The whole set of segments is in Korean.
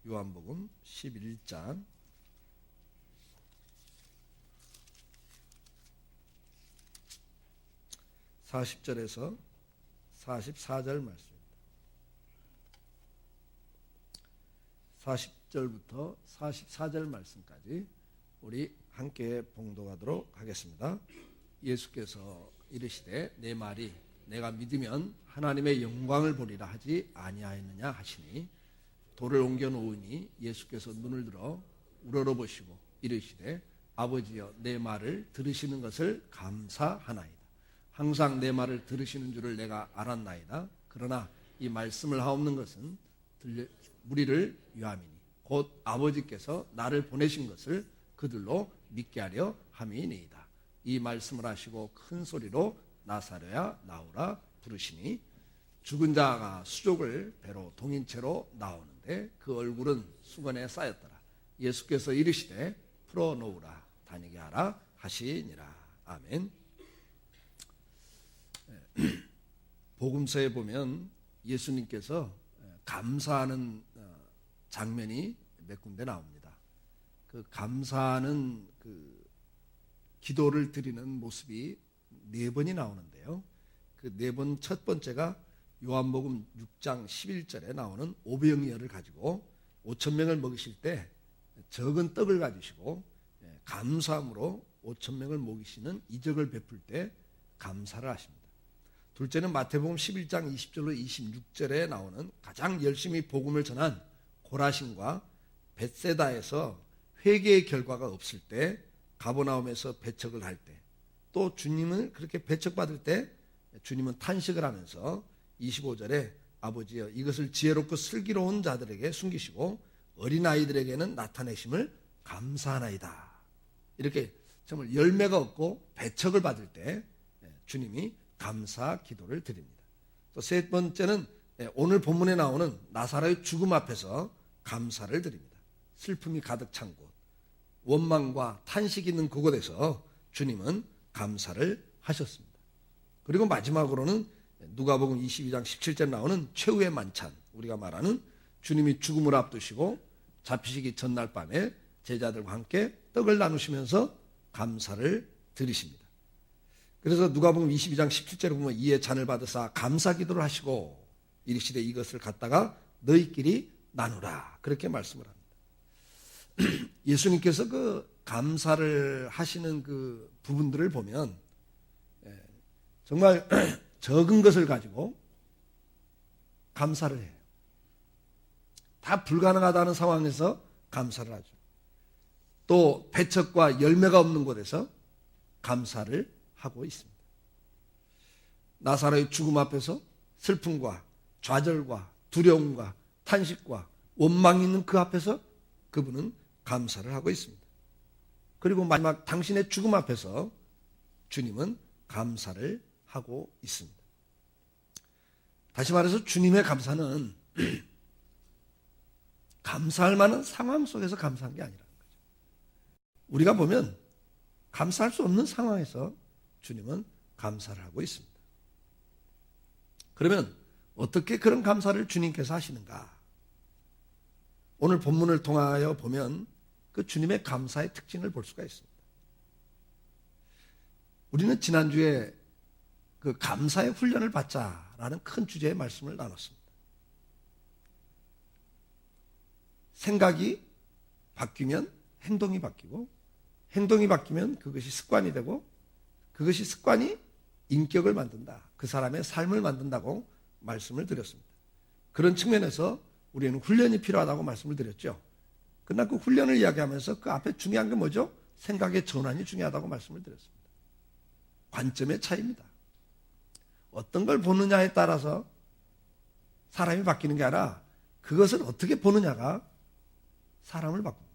요한복음 11장 40절에서 44절 말씀입니다. 40절부터 44절 말씀까지 우리 함께 봉독하도록 하겠습니다. 예수께서 이르시되 내 말이 내가 믿으면 하나님의 영광을 보리라 하지 아니하였느냐 하시니 돌을 옮겨 놓으니 예수께서 눈을 들어 우러러보시고 이르시되 아버지여 내 말을 들으시는 것을 감사하나이다. 항상 내 말을 들으시는 줄을 내가 알았나이다. 그러나 이 말씀을 하옵는 것은 무리를 위함이니 곧 아버지께서 나를 보내신 것을 그들로 믿게 하려 함이니이다. 이 말씀을 하시고 큰 소리로 나사로야 나오라 부르시니 죽은 자가 수족을 배로 동인 채로 나오는데 그 얼굴은 수건에 쌓였더라. 예수께서 이르시되 풀어놓으라 다니게 하라 하시니라. 아멘. 복음서에 보면 예수님께서 감사하는 장면이 몇 군데 나옵니다. 그 감사하는 그 기도를 드리는 모습이 4번이 나오는데요. 그 4번 첫 번째가 요한복음 6장 11절에 나오는 오병이어를 가지고 5,000명을 먹이실 때 적은 떡을 가지시고 감사함으로 5,000명을 먹이시는 이적을 베풀 때 감사를 하십니다. 둘째는 마태복음 11장 20절로 26절에 나오는 가장 열심히 복음을 전한 고라신과 벳세다에서 회개의 결과가 없을 때 가버나움에서 배척을 할 때 또 주님을 그렇게 배척받을 때 주님은 탄식을 하면서 25절에 아버지여 이것을 지혜롭고 슬기로운 자들에게 숨기시고 어린아이들에게는 나타내심을 감사하나이다. 이렇게 정말 열매가 없고 배척을 받을 때 주님이 감사 기도를 드립니다. 또 세 번째는 오늘 본문에 나오는 나사로의 죽음 앞에서 감사를 드립니다. 슬픔이 가득 찬 곳, 원망과 탄식이 있는 그곳에서 주님은 감사를 하셨습니다. 그리고 마지막으로는 누가복음 22장 17절에 나오는 최후의 만찬, 우리가 말하는 주님이 죽음을 앞두시고 잡히시기 전날 밤에 제자들과 함께 떡을 나누시면서 감사를 드리십니다. 그래서 누가복음 22장 17절에 보면 이에 잔을 받으사 감사 기도를 하시고 이르시되 이것을 갖다가 너희끼리 나누라 그렇게 말씀을 합니다. 예수님께서 그 감사를 하시는 그 부분들을 보면 정말 적은 것을 가지고 감사를 해요. 다 불가능하다는 상황에서 감사를 하죠. 또 배척과 열매가 없는 곳에서 감사를 하고 있습니다. 나사로의 죽음 앞에서 슬픔과 좌절과 두려움과 탄식과 원망이 있는 그 앞에서 그분은 감사를 하고 있습니다. 그리고 마지막 당신의 죽음 앞에서 주님은 감사를 하고 있습니다. 다시 말해서 주님의 감사는 감사할 만한 상황 속에서 감사한 게 아니라는 거죠. 우리가 보면 감사할 수 없는 상황에서 주님은 감사를 하고 있습니다. 그러면 어떻게 그런 감사를 주님께서 하시는가? 오늘 본문을 통하여 보면 그 주님의 감사의 특징을 볼 수가 있습니다. 우리는 지난주에 그 감사의 훈련을 받자라는 큰 주제의 말씀을 나눴습니다. 생각이 바뀌면 행동이 바뀌고 행동이 바뀌면 그것이 습관이 되고 그것이 습관이 인격을 만든다. 그 사람의 삶을 만든다고 말씀을 드렸습니다. 그런 측면에서 우리는 훈련이 필요하다고 말씀을 드렸죠. 그러나 그 훈련을 이야기하면서 그 앞에 중요한 게 뭐죠? 생각의 전환이 중요하다고 말씀을 드렸습니다. 관점의 차이입니다. 어떤 걸 보느냐에 따라서 사람이 바뀌는 게 아니라 그것을 어떻게 보느냐가 사람을 바꿉니다.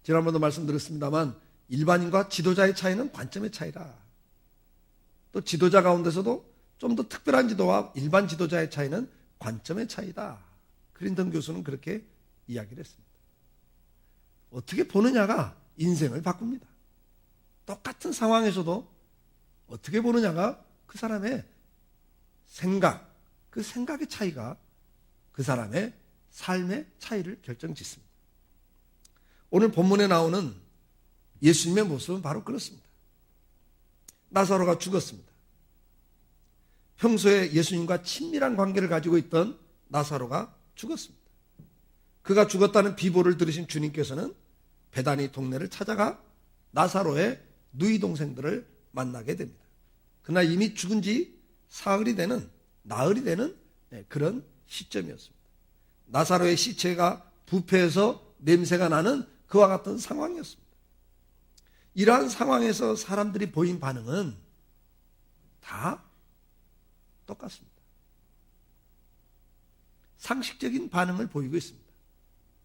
지난번도 말씀드렸습니다만 일반인과 지도자의 차이는 관점의 차이라. 또 지도자 가운데서도 좀 더 특별한 지도와 일반 지도자의 차이는 관점의 차이다. 클린턴 교수는 그렇게 이야기를 했습니다. 어떻게 보느냐가 인생을 바꿉니다. 똑같은 상황에서도 어떻게 보느냐가 그 사람의 생각, 그 생각의 차이가 그 사람의 삶의 차이를 결정짓습니다. 오늘 본문에 나오는 예수님의 모습은 바로 그렇습니다. 나사로가 죽었습니다. 평소에 예수님과 친밀한 관계를 가지고 있던 나사로가 죽었습니다. 그가 죽었다는 비보를 들으신 주님께서는 베다니 동네를 찾아가 나사로의 누이 동생들을 만나게 됩니다. 그러나 이미 죽은 지 나흘이 되는 그런 시점이었습니다. 나사로의 시체가 부패해서 냄새가 나는 그와 같은 상황이었습니다. 이러한 상황에서 사람들이 보인 반응은 다 똑같습니다. 상식적인 반응을 보이고 있습니다.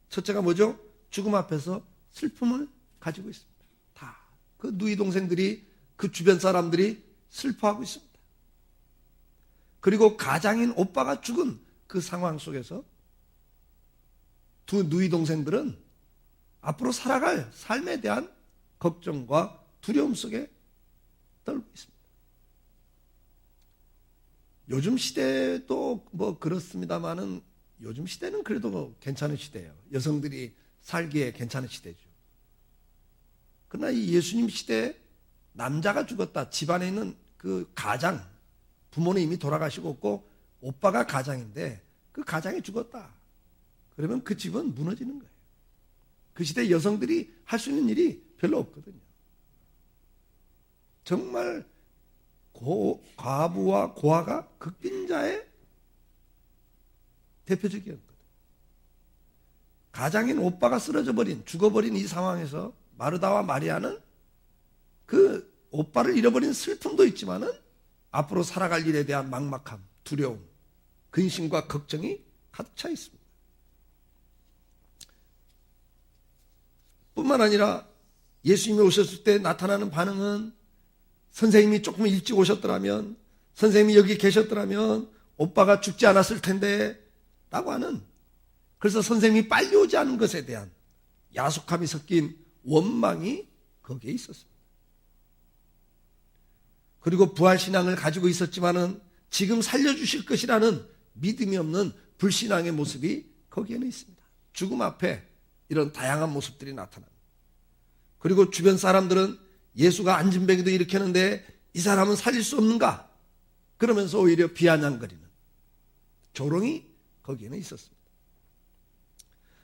첫째가 뭐죠? 죽음 앞에서 슬픔을 가지고 있습니다. 다 그 누이 동생들이, 그 주변 사람들이 슬퍼하고 있습니다. 그리고 가장인 오빠가 죽은 그 상황 속에서 두 누이 동생들은 앞으로 살아갈 삶에 대한 걱정과 두려움 속에 떨고 있습니다. 요즘 시대도 뭐 그렇습니다만은 요즘 시대는 그래도 괜찮은 시대예요. 여성들이 살기에 괜찮은 시대죠. 그러나 이 예수님 시대에 남자가 죽었다. 집안에 있는 그 가장, 부모는 이미 돌아가시고 없고 오빠가 가장인데 그 가장이 죽었다. 그러면 그 집은 무너지는 거예요. 그 시대 여성들이 할 수 있는 일이 별로 없거든요. 정말 과부와 고아가 극빈자의 대표적이었거든요. 가장인 오빠가 죽어버린 이 상황에서 마르다와 마리아는 그 오빠를 잃어버린 슬픔도 있지만은 앞으로 살아갈 일에 대한 막막함, 두려움, 근심과 걱정이 가득 차 있습니다. 뿐만 아니라 예수님이 오셨을 때 나타나는 반응은 선생님이 조금 일찍 오셨더라면, 선생님이 여기 계셨더라면 오빠가 죽지 않았을 텐데 라고 하는, 그래서 선생님이 빨리 오지 않은 것에 대한 야속함이 섞인 원망이 거기에 있었습니다. 그리고 부활신앙을 가지고 있었지만은 지금 살려주실 것이라는 믿음이 없는 불신앙의 모습이 거기에는 있습니다. 죽음 앞에 이런 다양한 모습들이 나타납니다. 그리고 주변 사람들은 예수가 안진뱅이도 일으켰는데 이 사람은 살릴 수 없는가? 그러면서 오히려 비아냥거리는 조롱이 거기에는 있었습니다.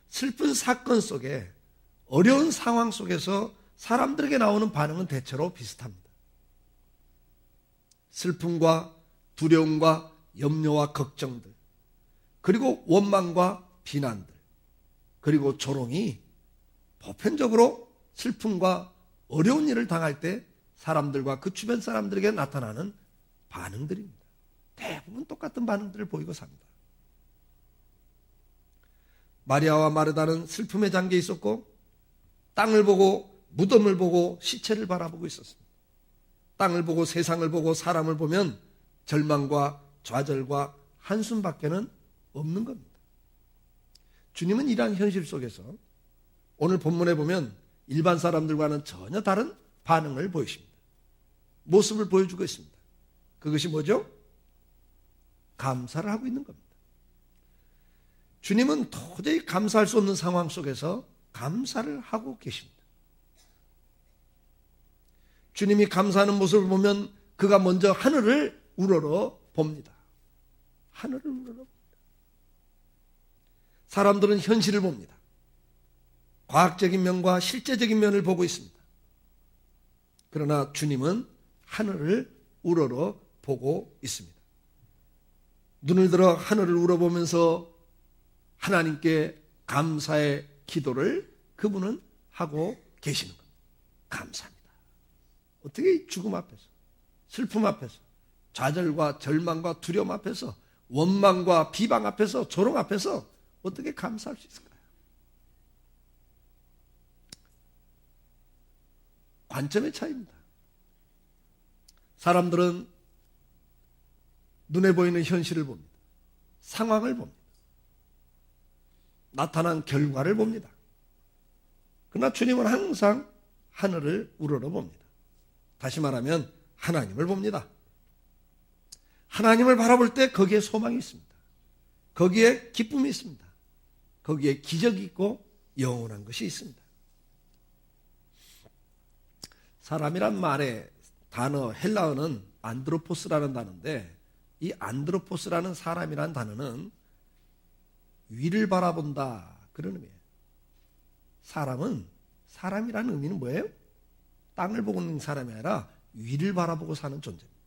슬픈 사건 속에, 어려운 상황 속에서 사람들에게 나오는 반응은 대체로 비슷합니다. 슬픔과 두려움과 염려와 걱정들, 그리고 원망과 비난들, 그리고 조롱이 보편적으로 슬픔과 어려운 일을 당할 때 사람들과 그 주변 사람들에게 나타나는 반응들입니다. 대부분 똑같은 반응들을 보이고 삽니다. 마리아와 마르다는 슬픔에 잠겨 있었고 땅을 보고, 무덤을 보고, 시체를 바라보고 있었습니다. 땅을 보고, 세상을 보고, 사람을 보면 절망과 좌절과 한숨밖에는 없는 겁니다. 주님은 이러한 현실 속에서 오늘 본문에 보면 일반 사람들과는 전혀 다른 반응을 보이십니다. 모습을 보여주고 있습니다. 그것이 뭐죠? 감사를 하고 있는 겁니다. 주님은 도저히 감사할 수 없는 상황 속에서 감사를 하고 계십니다. 주님이 감사하는 모습을 보면 그가 먼저 하늘을 우러러 봅니다. 하늘을 우러러 봅니다. 사람들은 현실을 봅니다. 과학적인 면과 실제적인 면을 보고 있습니다. 그러나 주님은 하늘을 우러러 보고 있습니다. 눈을 들어 하늘을 우러보면서 하나님께 감사의 기도를 그분은 하고 계시는 겁니다. 감사합니다. 어떻게 죽음 앞에서, 슬픔 앞에서, 좌절과 절망과 두려움 앞에서, 원망과 비방 앞에서, 조롱 앞에서 어떻게 감사할 수 있을까요? 관점의 차이입니다. 사람들은 눈에 보이는 현실을 봅니다. 상황을 봅니다. 나타난 결과를 봅니다. 그러나 주님은 항상 하늘을 우러러 봅니다. 다시 말하면 하나님을 봅니다. 하나님을 바라볼 때 거기에 소망이 있습니다. 거기에 기쁨이 있습니다. 거기에 기적이 있고 영원한 것이 있습니다. 사람이란 말의 단어 헬라어는 안드로포스라는 단어인데, 이 안드로포스라는 사람이라는 단어는 위를 바라본다 그런 의미예요. 사람이라는 의미는 뭐예요? 땅을 보고 있는 사람이 아니라 위를 바라보고 사는 존재입니다.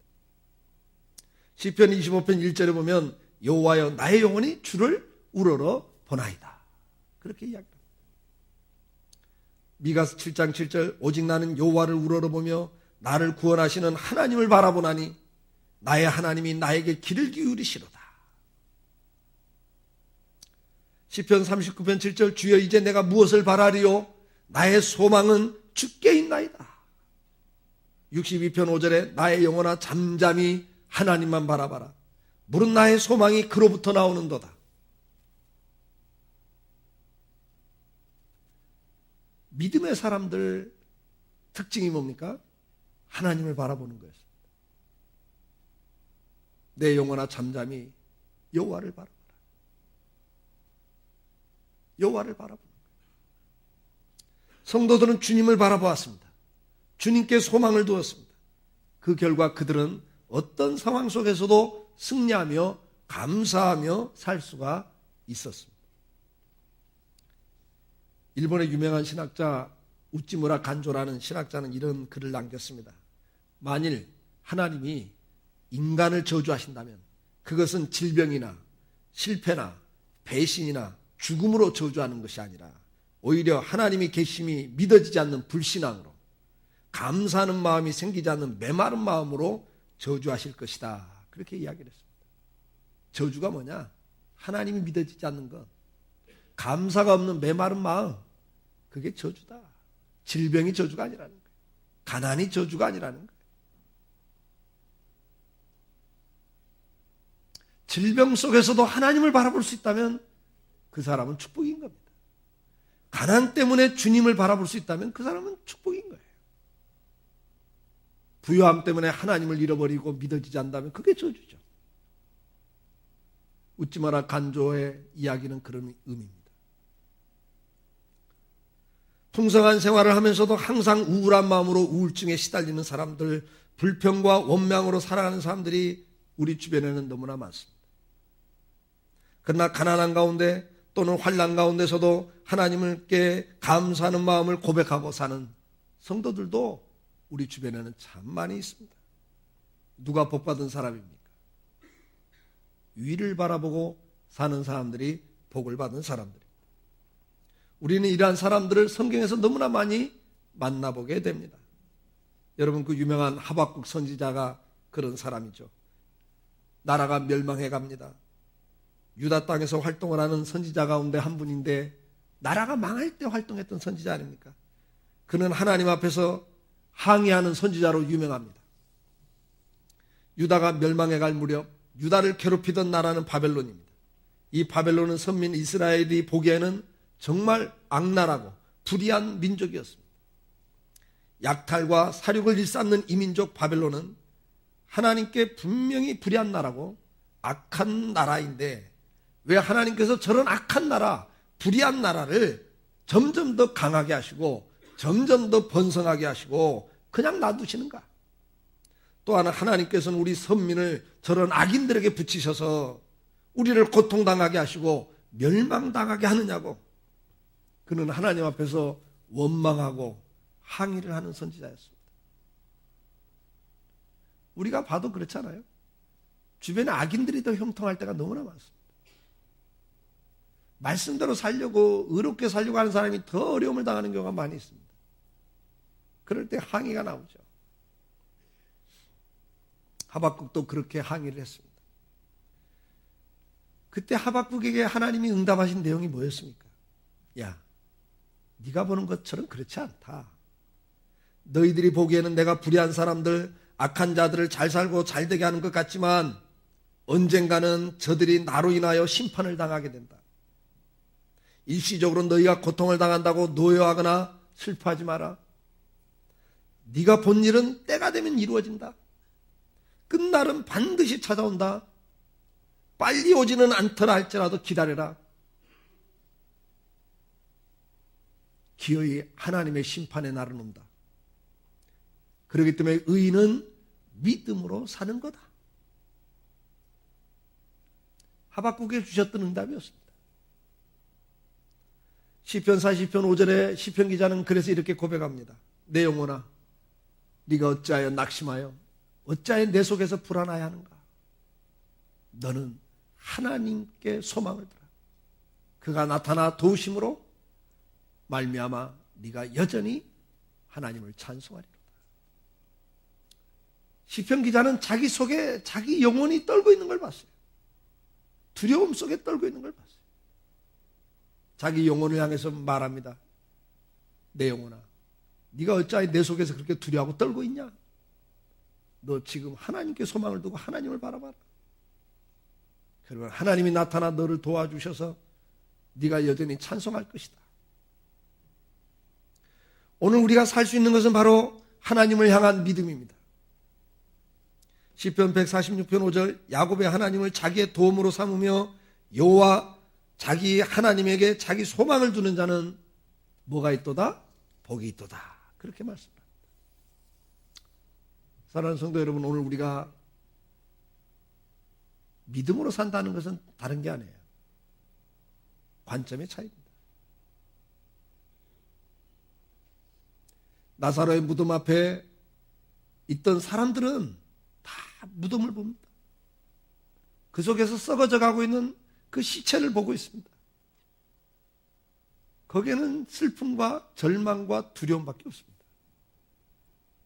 시편 25편 1절에 보면 여호와여 나의 영혼이 주를 우러러 보나이다 그렇게 이야기합니다. 미가서 7장 7절 오직 나는 여호와를 우러러 보며 나를 구원하시는 하나님을 바라보나니 나의 하나님이 나에게 귀를 기울이시로다. 시편 39편 7절 주여 이제 내가 무엇을 바라리요 나의 소망은 주께 있나이다. 62편 5절에 나의 영혼아 잠잠히 하나님만 바라봐라. 물은 나의 소망이 그로부터 나오는도다. 믿음의 사람들 특징이 뭡니까? 하나님을 바라보는 거였습니다. 내 영혼아 잠잠히 여호와를 바라봐라. 여호와를 바라보는 거예요. 성도들은 주님을 바라보았습니다. 주님께 소망을 두었습니다. 그 결과 그들은 어떤 상황 속에서도 승리하며 감사하며 살 수가 있었습니다. 일본의 유명한 신학자 우찌무라 간조라는 신학자는 이런 글을 남겼습니다. 만일 하나님이 인간을 저주하신다면 그것은 질병이나 실패나 배신이나 죽음으로 저주하는 것이 아니라 오히려 하나님이 계심이 믿어지지 않는 불신앙으로 감사하는 마음이 생기지 않는 메마른 마음으로 저주하실 것이다. 그렇게 이야기를 했습니다. 저주가 뭐냐? 하나님이 믿어지지 않는 것, 감사가 없는 메마른 마음, 그게 저주다. 질병이 저주가 아니라는 거예요. 가난이 저주가 아니라는 거예요. 질병 속에서도 하나님을 바라볼 수 있다면 그 사람은 축복인 겁니다. 가난 때문에 주님을 바라볼 수 있다면 그 사람은 축복인 거예요. 부유함 때문에 하나님을 잃어버리고 믿어지지 않는다면 그게 저주죠. 웃지마라 간조의 이야기는 그런 의미입니다. 풍성한 생활을 하면서도 항상 우울한 마음으로 우울증에 시달리는 사람들, 불평과 원망으로 살아가는 사람들이 우리 주변에는 너무나 많습니다. 그러나 가난한 가운데 또는 환난 가운데서도 하나님께 감사하는 마음을 고백하고 사는 성도들도 우리 주변에는 참 많이 있습니다. 누가 복받은 사람입니까? 위를 바라보고 사는 사람들이 복을 받은 사람들입니다. 우리는 이러한 사람들을 성경에서 너무나 많이 만나보게 됩니다. 여러분 그 유명한 하박국 선지자가 그런 사람이죠. 나라가 멸망해 갑니다. 유다 땅에서 활동을 하는 선지자 가운데 한 분인데 나라가 망할 때 활동했던 선지자 아닙니까? 그는 하나님 앞에서 항의하는 선지자로 유명합니다. 유다가 멸망해 갈 무렵 유다를 괴롭히던 나라는 바벨론입니다. 이 바벨론은 선민 이스라엘이 보기에는 정말 악랄하고 불의한 민족이었습니다. 약탈과 살육을 일삼는 이 민족 바벨론은 하나님께 분명히 불의한 나라고 악한 나라인데 왜 하나님께서 저런 악한 나라, 불의한 나라를 점점 더 강하게 하시고 점점 더 번성하게 하시고 그냥 놔두시는가? 또 하나 하나님께서는 우리 선민을 저런 악인들에게 붙이셔서 우리를 고통당하게 하시고 멸망당하게 하느냐고 그는 하나님 앞에서 원망하고 항의를 하는 선지자였습니다. 우리가 봐도 그렇잖아요. 주변에 악인들이 더 형통할 때가 너무나 많습니다. 말씀대로 살려고 의롭게 살려고 하는 사람이 더 어려움을 당하는 경우가 많이 있습니다. 그럴 때 항의가 나오죠. 하박국도 그렇게 항의를 했습니다. 그때 하박국에게 하나님이 응답하신 내용이 뭐였습니까? 야, 네가 보는 것처럼 그렇지 않다. 너희들이 보기에는 내가 불의한 사람들, 악한 자들을 잘 살고 잘 되게 하는 것 같지만 언젠가는 저들이 나로 인하여 심판을 당하게 된다. 일시적으로 너희가 고통을 당한다고 노여하거나 슬퍼하지 마라. 네가 본 일은 때가 되면 이루어진다. 끝날은 반드시 찾아온다. 빨리 오지는 않더라 할지라도 기다려라. 기어이 하나님의 심판의 날은 온다. 그렇기 때문에 의인은 믿음으로 사는 거다. 하박국에 주셨던 응답이었습니다. 시편 40편 5절에 시편 기자는 그래서 이렇게 고백합니다. 내 영혼아, 네가 어찌하여 낙심하여 어찌하여 내 속에서 불안하여 하는가. 너는 하나님께 소망을 두라. 그가 나타나 도우심으로 말미암아 네가 여전히 하나님을 찬송하리로다. 시편 기자는 자기 속에 자기 영혼이 떨고 있는 걸 봤어요. 두려움 속에 떨고 있는 걸 봤어요. 자기 영혼을 향해서 말합니다. 내 영혼아, 네가 어찌하여 내 속에서 그렇게 두려워하고 떨고 있냐? 너 지금 하나님께 소망을 두고 하나님을 바라봐라. 그러면 하나님이 나타나 너를 도와주셔서 네가 여전히 찬송할 것이다. 오늘 우리가 살 수 있는 것은 바로 하나님을 향한 믿음입니다. 시편 146편 5절 야곱의 하나님을 자기의 도움으로 삼으며 여호와 자기 하나님에게 자기 소망을 두는 자는 뭐가 있도다? 복이 있도다. 그렇게 말씀합니다. 사랑하는 성도 여러분, 오늘 우리가 믿음으로 산다는 것은 다른 게 아니에요. 관점의 차이입니다. 나사로의 무덤 앞에 있던 사람들은 다 무덤을 봅니다. 그 속에서 썩어져 가고 있는 그 시체를 보고 있습니다. 거기에는 슬픔과 절망과 두려움밖에 없습니다.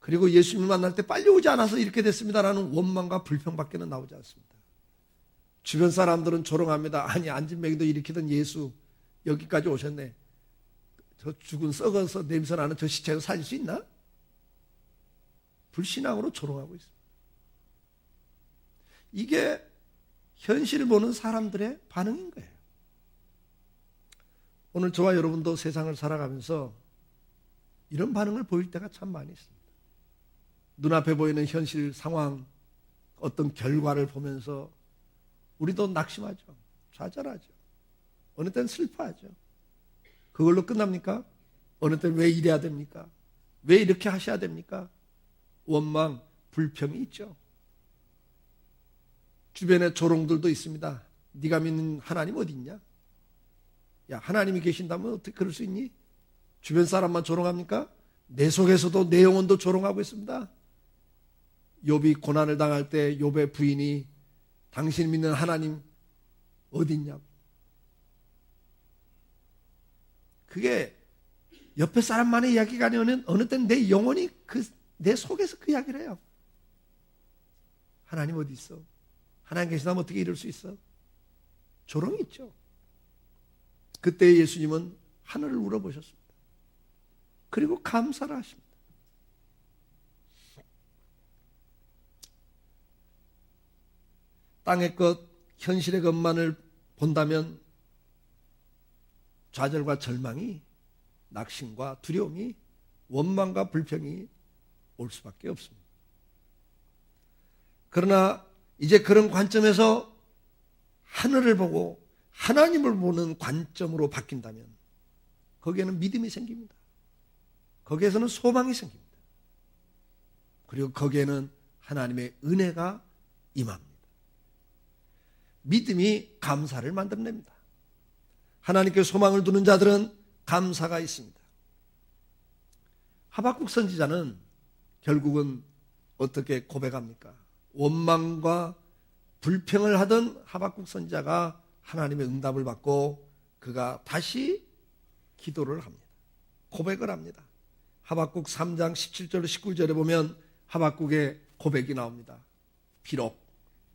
그리고 예수님을 만날 때 빨리 오지 않아서 이렇게 됐습니다라는 원망과 불평밖에는 나오지 않습니다. 주변 사람들은 조롱합니다. 아니, 안진뱅이도 일으키던 예수 여기까지 오셨네. 저 죽은 썩어서 냄새나는 저 시체가 살릴 수 있나? 불신앙으로 조롱하고 있습니다. 이게 현실을 보는 사람들의 반응인 거예요. 오늘 저와 여러분도 세상을 살아가면서 이런 반응을 보일 때가 참 많이 있습니다. 눈앞에 보이는 현실 상황, 어떤 결과를 보면서 우리도 낙심하죠. 좌절하죠. 어느 때는 슬퍼하죠. 그걸로 끝납니까? 어느 때는 왜 이래야 됩니까? 왜 이렇게 하셔야 됩니까? 원망, 불평이 있죠. 주변에 조롱들도 있습니다. 네가 믿는 하나님 어디 있냐? 야, 하나님이 계신다면 어떻게 그럴 수 있니? 주변 사람만 조롱합니까? 내 속에서도 내 영혼도 조롱하고 있습니다. 욥이 고난을 당할 때 욥의 부인이 당신 믿는 하나님 어디 있냐고. 그게 옆에 사람만의 이야기가 아니면 어느 때는 내 영혼이 내 속에서 그 이야기를 해요. 하나님 어디 있어? 하나님 계시다면 어떻게 이럴 수 있어? 조롱이 있죠. 그때 예수님은 하늘을 울어보셨습니다. 그리고 감사를 하십니다. 땅의 것, 현실의 것만을 본다면 좌절과 절망이, 낙심과 두려움이, 원망과 불평이 올 수밖에 없습니다. 그러나 이제 그런 관점에서 하늘을 보고 하나님을 보는 관점으로 바뀐다면 거기에는 믿음이 생깁니다. 거기에서는 소망이 생깁니다. 그리고 거기에는 하나님의 은혜가 임합니다. 믿음이 감사를 만들어냅니다. 하나님께 소망을 두는 자들은 감사가 있습니다. 하박국 선지자는 결국은 어떻게 고백합니까? 원망과 불평을 하던 하박국 선지자가 하나님의 응답을 받고 그가 다시 기도를 합니다. 고백을 합니다. 하박국 3장 17절 19절에 보면 하박국의 고백이 나옵니다. 비록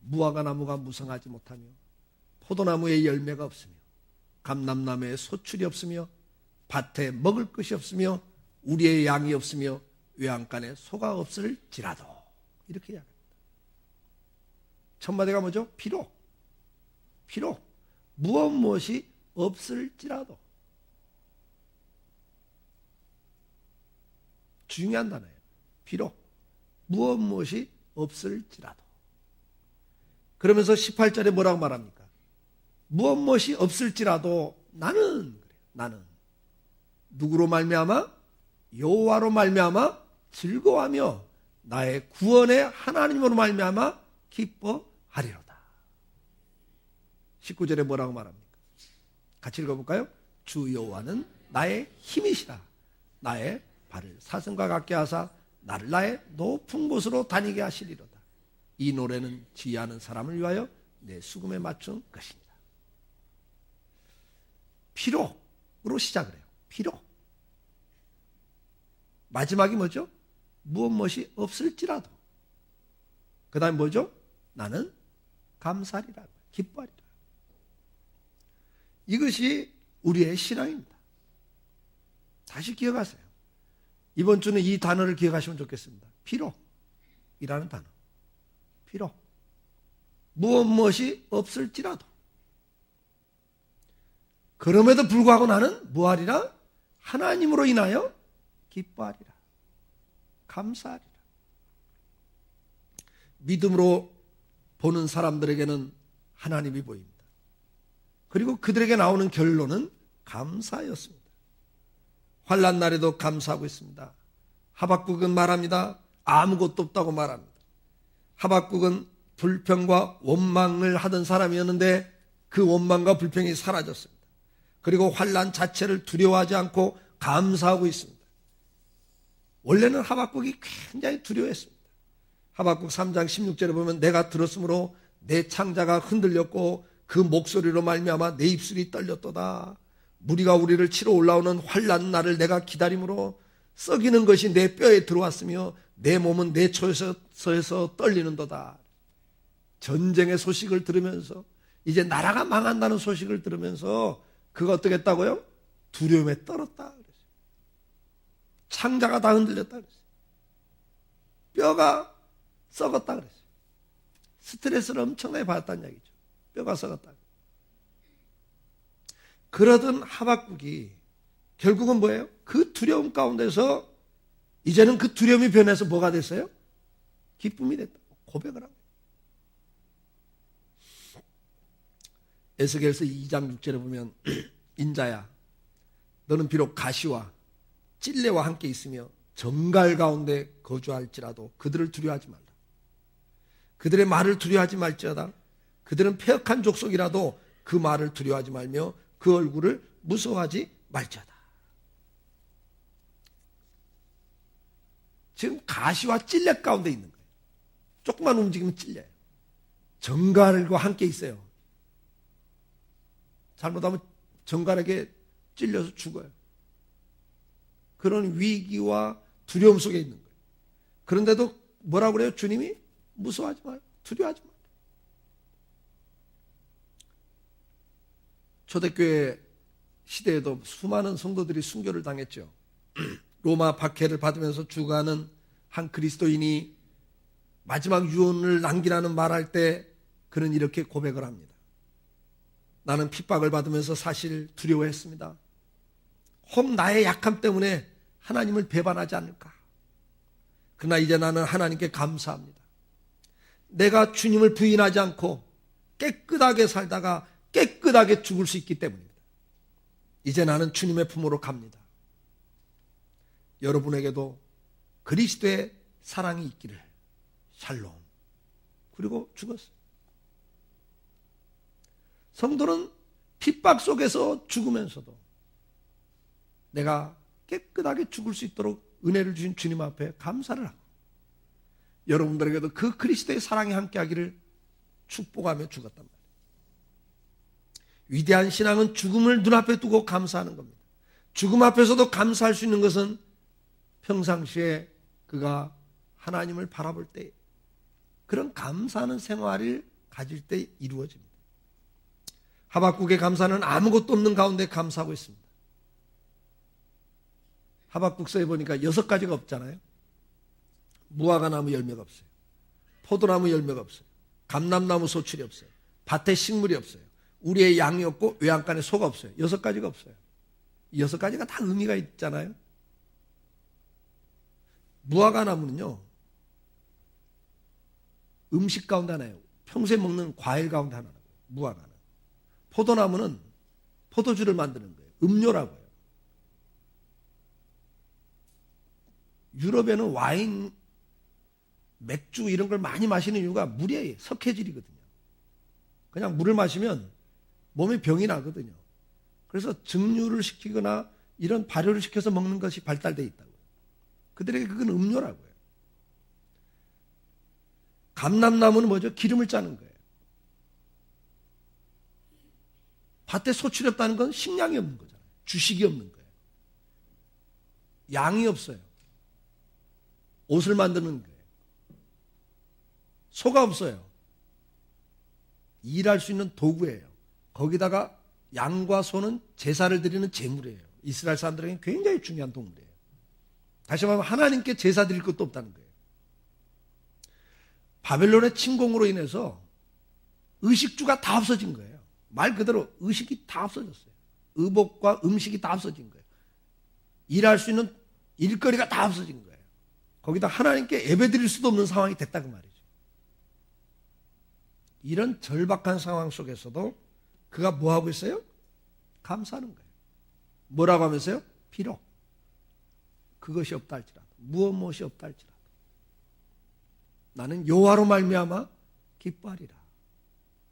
무화과 나무가 무성하지 못하며 포도나무에 열매가 없으며 감람나무에 소출이 없으며 밭에 먹을 것이 없으며 우리의 양이 없으며 외양간에 소가 없을지라도 이렇게 이야기합니다. 첫 마디가 뭐죠? 비록 무엇이 없을지라도. 중요한 단어예요. 비록 무엇이 없을지라도. 그러면서 18절에 뭐라고 말합니까? 무엇이 없을지라도 나는 누구로 말미암아? 여호와로 말미암아 즐거워하며 나의 구원의 하나님으로 말미암아 기뻐하리로다. 19절에 뭐라고 말합니까? 같이 읽어볼까요? 주 여호와는 나의 힘이시라. 나의 발을 사슴과 같게 하사 나를 나의 높은 곳으로 다니게 하시리로다. 이 노래는 지혜하는 사람을 위하여 내 수금에 맞춘 것입니다. 피로로 시작을 해요. 피로. 마지막이 뭐죠? 무엇 없을지라도. 그 다음에 뭐죠? 나는 감사하리라. 기뻐하리라. 이것이 우리의 신앙입니다. 다시 기억하세요. 이번 주는 이 단어를 기억하시면 좋겠습니다. 피로이라는 단어. 피로. 무엇이 없을지라도. 그럼에도 불구하고 나는 뭐하리라? 하나님으로 인하여 기뻐하리라. 감사하리라. 믿음으로 보는 사람들에게는 하나님이 보입니다. 그리고 그들에게 나오는 결론은 감사였습니다. 환난 날에도 감사하고 있습니다. 하박국은 말합니다. 아무것도 없다고 말합니다. 하박국은 불평과 원망을 하던 사람이었는데 그 원망과 불평이 사라졌습니다. 그리고 환난 자체를 두려워하지 않고 감사하고 있습니다. 원래는 하박국이 굉장히 두려워했습니다. 하박국 3장 16절에 보면 내가 들었으므로 내 창자가 흔들렸고 그 목소리로 말미암아 내 입술이 떨렸도다. 무리가 우리를 치러 올라오는 환난 날을 내가 기다림으로 썩이는 것이 내 뼈에 들어왔으며 내 몸은 내 처에서 떨리는도다. 전쟁의 소식을 들으면서 이제 나라가 망한다는 소식을 들으면서 그가 어떻게 했다고요? 두려움에 떨었다. 창자가 다 흔들렸다 그랬어요. 뼈가 썩었다 그랬어요. 스트레스를 엄청나게 받았다는 얘기죠. 뼈가 썩었다. 그러던 하박국이 결국은 뭐예요? 그 두려움 가운데서 이제는 그 두려움이 변해서 뭐가 됐어요? 기쁨이 됐다. 고백을 하고. 에스겔서 2장 6절에 보면 인자야 너는 비록 가시와 찔레와 함께 있으며 정갈 가운데 거주할지라도 그들을 두려워하지 말라. 그들의 말을 두려워하지 말지어다. 그들은 패역한 족속이라도 그 말을 두려워하지 말며 그 얼굴을 무서워하지 말지어다. 지금 가시와 찔레 가운데 있는 거예요. 조금만 움직이면 찔려요. 정갈과 함께 있어요. 잘못하면 정갈에게 찔려서 죽어요. 그런 위기와 두려움 속에 있는 거예요. 그런데도 뭐라고 그래요? 주님이 무서워하지 마요. 두려워하지 마요. 초대교회 시대에도 수많은 성도들이 순교를 당했죠. 로마 박해를 받으면서 죽어가는 한 그리스도인이 마지막 유언을 남기라는 말할 때 그는 이렇게 고백을 합니다. 나는 핍박을 받으면서 사실 두려워했습니다. 혹 나의 약함 때문에 하나님을 배반하지 않을까. 그러나 이제 나는 하나님께 감사합니다. 내가 주님을 부인하지 않고 깨끗하게 살다가 깨끗하게 죽을 수 있기 때문입니다. 이제 나는 주님의 품으로 갑니다. 여러분에게도 그리스도의 사랑이 있기를. 샬롬. 그리고 죽었어요. 성도는 핍박 속에서 죽으면서도 내가 깨끗하게 죽을 수 있도록 은혜를 주신 주님 앞에 감사를 하고 여러분들에게도 그 그리스도의 사랑이 함께하기를 축복하며 죽었단 말이에요. 위대한 신앙은 죽음을 눈앞에 두고 감사하는 겁니다. 죽음 앞에서도 감사할 수 있는 것은 평상시에 그가 하나님을 바라볼 때 그런 감사하는 생활을 가질 때 이루어집니다. 하박국의 감사는 아무것도 없는 가운데 감사하고 있습니다. 하박국서에 보니까 6가지가 없잖아요. 무화과나무 열매가 없어요. 포도나무 열매가 없어요. 감람나무 소출이 없어요. 밭에 식물이 없어요. 우리의 양이 없고 외양간에 소가 없어요. 6가지가 없어요. 이 6가지가 다 의미가 있잖아요. 무화과나무는요, 음식 가운데 하나예요. 평소에 먹는 과일 가운데 하나라고요. 무화과는. 포도나무는 포도주를 만드는 거예요. 음료라고요. 유럽에는 와인, 맥주 이런 걸 많이 마시는 이유가 물에 석회질이거든요. 그냥 물을 마시면 몸에 병이 나거든요. 그래서 증류를 시키거나 이런 발효를 시켜서 먹는 것이 발달되어 있다고요. 그들에게 그건 음료라고요. 감람나무는 뭐죠? 기름을 짜는 거예요. 밭에 소출이 없다는 건 식량이 없는 거잖아요. 주식이 없는 거예요. 양이 없어요. 옷을 만드는 거예요. 소가 없어요. 일할 수 있는 도구예요. 거기다가 양과 소는 제사를 드리는 제물이에요. 이스라엘 사람들에게는 굉장히 중요한 동물이에요. 다시 말하면 하나님께 제사 드릴 것도 없다는 거예요. 바벨론의 침공으로 인해서 의식주가 다 없어진 거예요. 말 그대로 의식이 다 없어졌어요. 의복과 음식이 다 없어진 거예요. 일할 수 있는 일거리가 다 없어진 거예요. 거기다 하나님께 예배드릴 수도 없는 상황이 됐다 그 말이죠. 이런 절박한 상황 속에서도 그가 뭐하고 있어요? 감사하는 거예요. 뭐라고 하면서요? 비록 그것이 없다 할지라도, 무엇이 없다 할지라도 나는 여호와로 말미암아 기뻐하리라,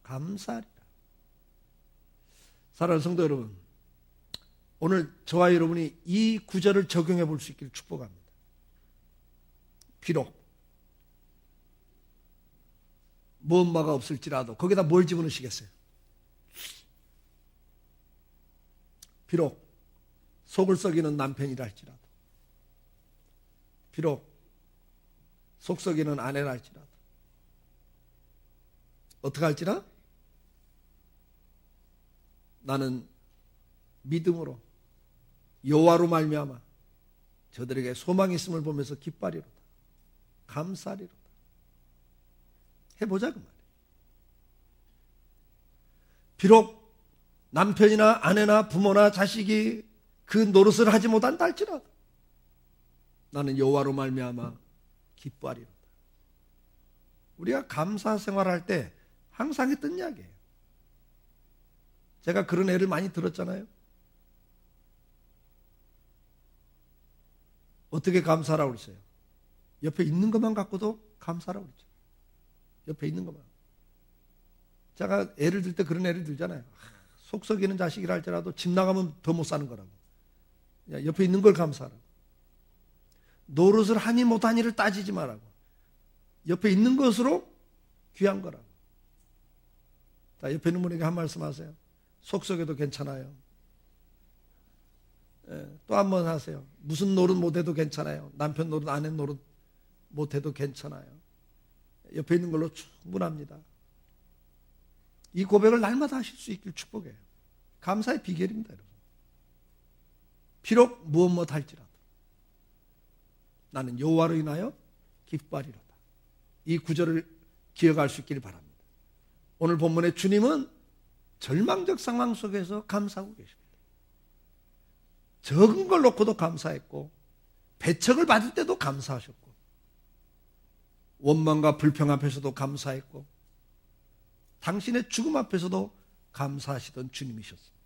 감사하리라. 사랑하는 성도 여러분, 오늘 저와 여러분이 이 구절을 적용해 볼 수 있기를 축복합니다. 비록 무엇마가 없을지라도, 거기다 뭘 집어넣으시겠어요? 비록 속을 썩이는 남편이라 할지라도, 비록 속 썩이는 아내라 할지라도, 어떻게 할지라? 나는 믿음으로 여호와로 말미암아 저들에게 소망이 있음을 보면서 기뻐하리로다, 감사하리로다. 해보자 그 말이에요. 비록 남편이나 아내나 부모나 자식이 그 노릇을 하지 못한다 할지라도 나는 여호와로 말미암아 기뻐하리로다. 우리가 감사 생활할 때 항상 했던 이야기예요. 제가 그런 애를 많이 들었잖아요. 어떻게 감사하라고 그랬어요? 옆에 있는 것만 갖고도 감사하라고 그랬죠. 옆에 있는 것만. 제가 애를 들 때 그런 애를 들잖아요. 속 썩이는 자식이라 할지라도 집 나가면 더 못 사는 거라고. 옆에 있는 걸 감사하라고. 노릇을 하니 못하니를 따지지 말라고. 옆에 있는 것으로 귀한 거라고. 자, 옆에 있는 분에게 한 말씀 하세요. 속 썩여도 괜찮아요. 또 한 번 하세요. 무슨 노릇 못해도 괜찮아요. 남편 노릇, 아내 노릇 못해도 괜찮아요. 옆에 있는 걸로 충분합니다. 이 고백을 날마다 하실 수 있길 축복해요. 감사의 비결입니다, 여러분. 비록 무엇 못할지라도 나는 여호와로 인하여 기뻐하리로다. 이 구절을 기억할 수 있기를 바랍니다. 오늘 본문의 주님은 절망적 상황 속에서 감사하고 계십니다. 적은 걸 놓고도 감사했고 배척을 받을 때도 감사하셨고 원망과 불평 앞에서도 감사했고 당신의 죽음 앞에서도 감사하시던 주님이셨습니다.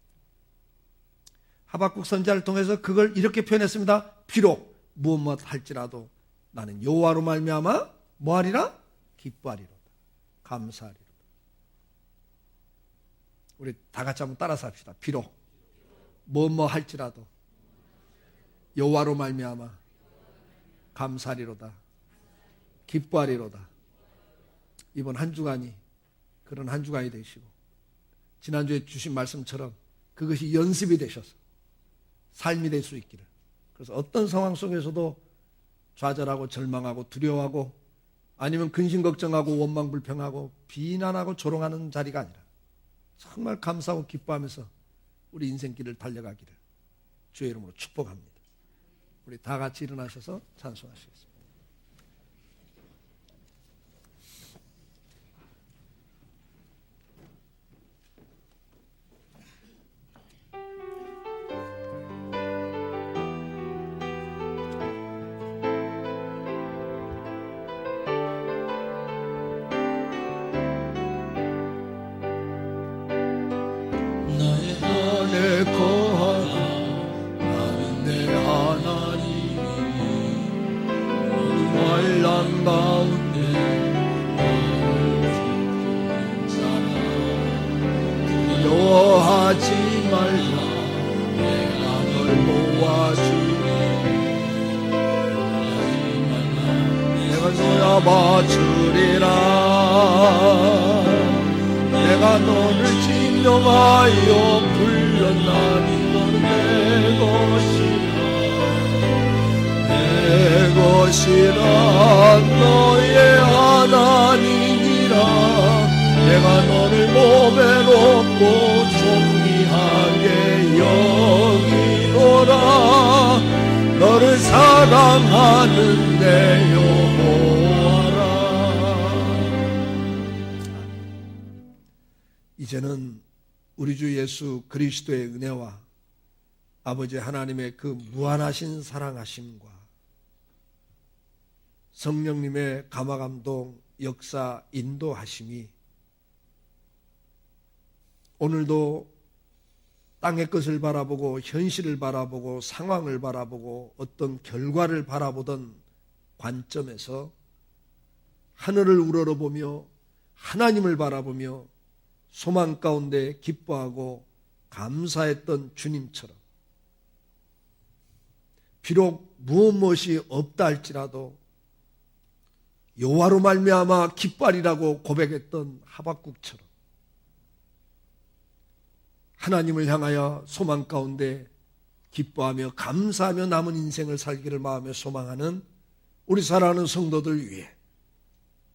하박국 선지자를 통해서 그걸 이렇게 표현했습니다. 비록 무엇 할지라도 나는 여호와로 말미암아 뭐하리라? 기뻐하리로다, 감사하리로다. 우리 다 같이 한번 따라서 합시다. 비록 무엇 할지라도 여호와로 말미암아 감사하리로다, 기뻐하리로다. 이번 한 주간이 그런 한 주간이 되시고 지난주에 주신 말씀처럼 그것이 연습이 되셔서 삶이 될 수 있기를. 그래서 어떤 상황 속에서도 좌절하고 절망하고 두려워하고 아니면 근심걱정하고 원망불평하고 비난하고 조롱하는 자리가 아니라 정말 감사하고 기뻐하면서 우리 인생길을 달려가기를 주의 이름으로 축복합니다. 우리 다 같이 일어나셔서 찬송하시겠습니다. 안에 거하라 나는 내 하나님 고통 가운데 두려워하지 말라. 내가 널 모아주리. 내가 놓아봐주리라. 내가 너를 진정하여 불렀나니 너는 내 것이라. 너의 하나님이라. 내가 너를 몸에 놓고 존귀하게 여기노라. 너를 사랑하는 내 여호와라. 이제는 우리 주 예수 그리스도의 은혜와 아버지 하나님의 그 무한하신 사랑하심과 성령님의 감화감동 역사 인도하심이 오늘도 땅의 것을 바라보고 현실을 바라보고 상황을 바라보고 어떤 결과를 바라보던 관점에서 하늘을 우러러보며 하나님을 바라보며 소망 가운데 기뻐하고 감사했던 주님처럼 비록 무엇이 없다 할지라도 여호와로 말미암아 기뻐하리라고 고백했던 하박국처럼 하나님을 향하여 소망 가운데 기뻐하며 감사하며 남은 인생을 살기를 마음에 소망하는 우리 사랑하는 성도들 위해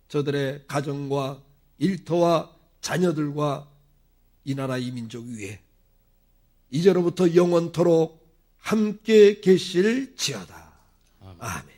저들의 가정과 일터와 자녀들과 이 나라 이 민족 위에 이제로부터 영원토록 함께 계실지어다. 아멘.